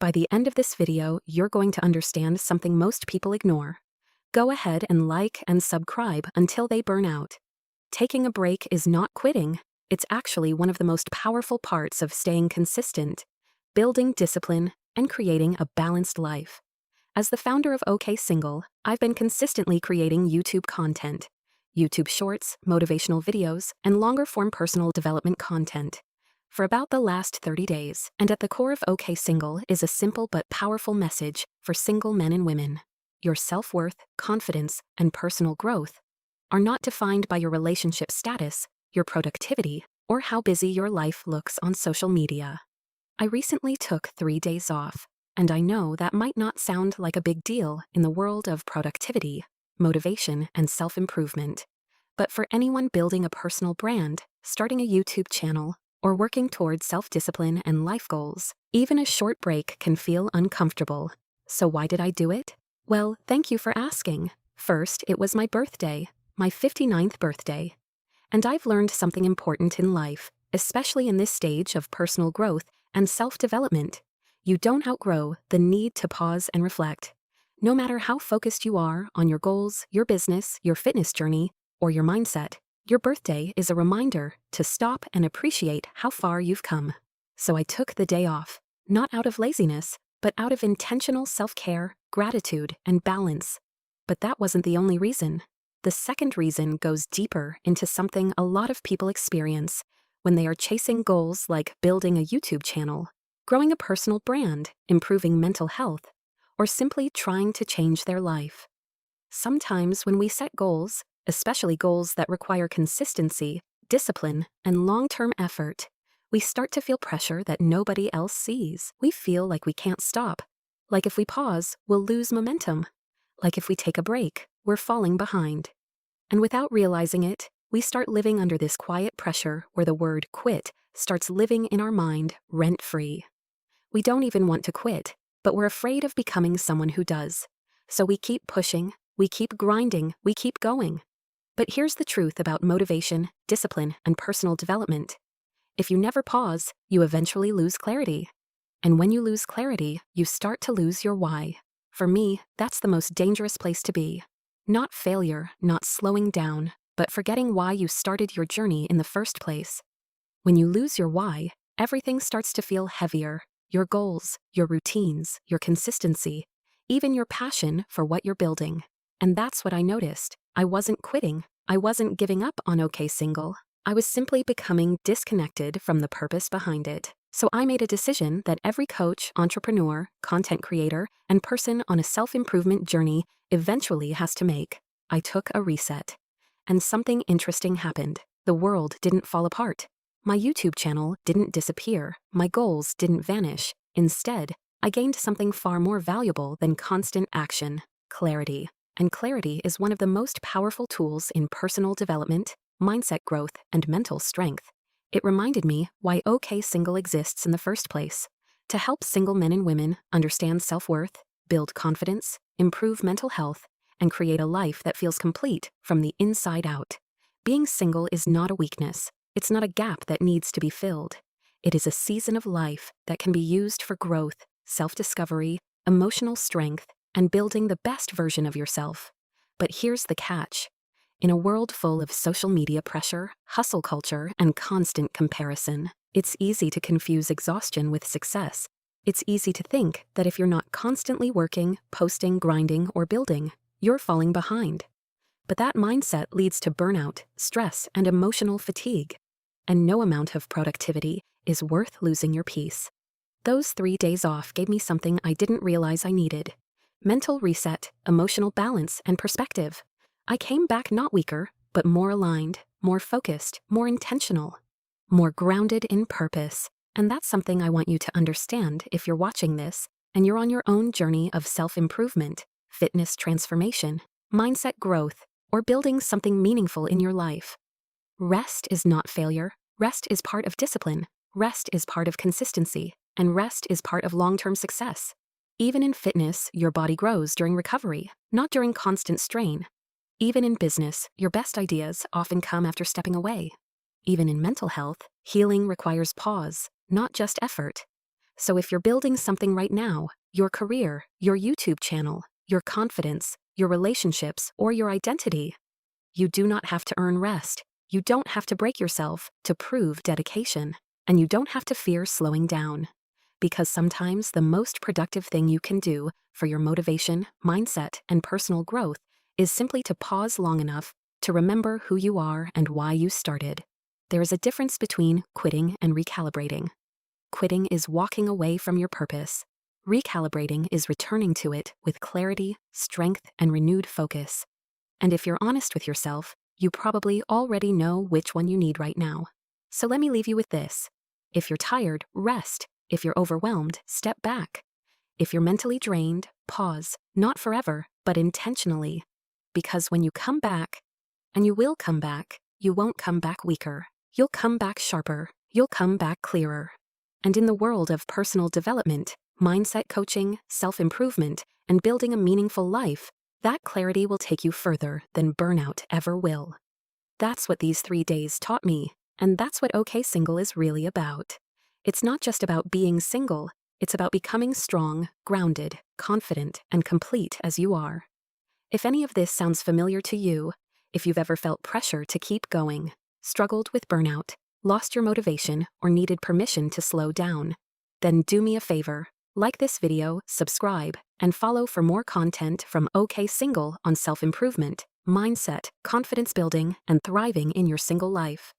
By the end of this video, you're going to understand something most people ignore. Go ahead and like and subscribe until they burn out. Taking a break is not quitting. It's actually one of the most powerful parts of staying consistent, building discipline, and creating a balanced life. As the founder of OK Single, I've been consistently creating YouTube content, YouTube shorts, motivational videos, and longer-form personal development content for about the last 30 days, and at the core of OK Single is a simple but powerful message for single men and women. Your self-worth, confidence, and personal growth are not defined by your relationship status, your productivity, or how busy your life looks on social media. I recently took 3 days off, and I know that might not sound like a big deal in the world of productivity, motivation, and self-improvement. But for anyone building a personal brand, starting a YouTube channel, or working towards self-discipline and life goals, even a short break can feel uncomfortable. So why did I do it? Well, thank you for asking. First, it was my birthday, my 59th birthday. And I've learned something important in life, especially in this stage of personal growth and self-development. You don't outgrow the need to pause and reflect. No matter how focused you are on your goals, your business, your fitness journey, or your mindset, your birthday is a reminder to stop and appreciate how far you've come. So I took the day off, not out of laziness, but out of intentional self-care, gratitude, and balance. But that wasn't the only reason. The second reason goes deeper into something a lot of people experience when they are chasing goals like building a YouTube channel, growing a personal brand, improving mental health, or simply trying to change their life. Sometimes when we set goals, especially goals that require consistency, discipline, and long-term effort, we start to feel pressure that nobody else sees. We feel like we can't stop. Like if we pause, we'll lose momentum. Like if we take a break, we're falling behind. And without realizing it, we start living under this quiet pressure where the word quit starts living in our mind rent-free. We don't even want to quit, but we're afraid of becoming someone who does. So we keep pushing, we keep grinding, we keep going. But here's the truth about motivation, discipline, and personal development. If you never pause, you eventually lose clarity. And when you lose clarity, you start to lose your why. For me, that's the most dangerous place to be. Not failure, not slowing down, but forgetting why you started your journey in the first place. When you lose your why, everything starts to feel heavier. Your goals, your routines, your consistency, even your passion for what you're building. And that's what I noticed. I wasn't quitting. I wasn't giving up on OK Single. I was simply becoming disconnected from the purpose behind it. So I made a decision that every coach, entrepreneur, content creator, and person on a self-improvement journey eventually has to make. I took a reset. And something interesting happened. The world didn't fall apart. My YouTube channel didn't disappear. My goals didn't vanish. Instead, I gained something far more valuable than constant action: clarity. And clarity is one of the most powerful tools in personal development, mindset growth, and mental strength. It reminded me why OK Single exists in the first place: to help single men and women understand self-worth, build confidence, improve mental health, and create a life that feels complete from the inside out. Being single is not a weakness. It's not a gap that needs to be filled. It is a season of life that can be used for growth, self-discovery, emotional strength, and building the best version of yourself. But here's the catch. In a world full of social media pressure, hustle culture, and constant comparison, it's easy to confuse exhaustion with success. It's easy to think that if you're not constantly working, posting, grinding, or building, you're falling behind. But that mindset leads to burnout, stress, and emotional fatigue. And no amount of productivity is worth losing your peace. Those 3 days off gave me something I didn't realize I needed: mental reset, emotional balance, and perspective. I came back not weaker, but more aligned, more focused, more intentional, more grounded in purpose. And that's something I want you to understand if you're watching this and you're on your own journey of self-improvement, fitness transformation, mindset growth, or building something meaningful in your life. Rest is not failure. Rest is part of discipline. Rest is part of consistency. And rest is part of long-term success. Even in fitness, your body grows during recovery, not during constant strain. Even in business, your best ideas often come after stepping away. Even in mental health, healing requires pause, not just effort. So if you're building something right now, your career, your YouTube channel, your confidence, your relationships, or your identity, you do not have to earn rest. You don't have to break yourself to prove dedication. And you don't have to fear slowing down. Because sometimes the most productive thing you can do for your motivation, mindset, and personal growth is simply to pause long enough to remember who you are and why you started. There is a difference between quitting and recalibrating. Quitting is walking away from your purpose. Recalibrating is returning to it with clarity, strength, and renewed focus. And if you're honest with yourself, you probably already know which one you need right now. So let me leave you with this. If you're tired, rest. If you're overwhelmed, step back. If you're mentally drained, pause, not forever, but intentionally. Because when you come back, and you will come back, you won't come back weaker. You'll come back sharper. You'll come back clearer. And in the world of personal development, mindset coaching, self-improvement, and building a meaningful life, that clarity will take you further than burnout ever will. That's what these 3 days taught me, and that's what OK Single is really about. It's not just about being single, it's about becoming strong, grounded, confident, and complete as you are. If any of this sounds familiar to you, if you've ever felt pressure to keep going, struggled with burnout, lost your motivation, or needed permission to slow down, then do me a favor, like this video, subscribe, and follow for more content from OK Single on self-improvement, mindset, confidence building, and thriving in your single life.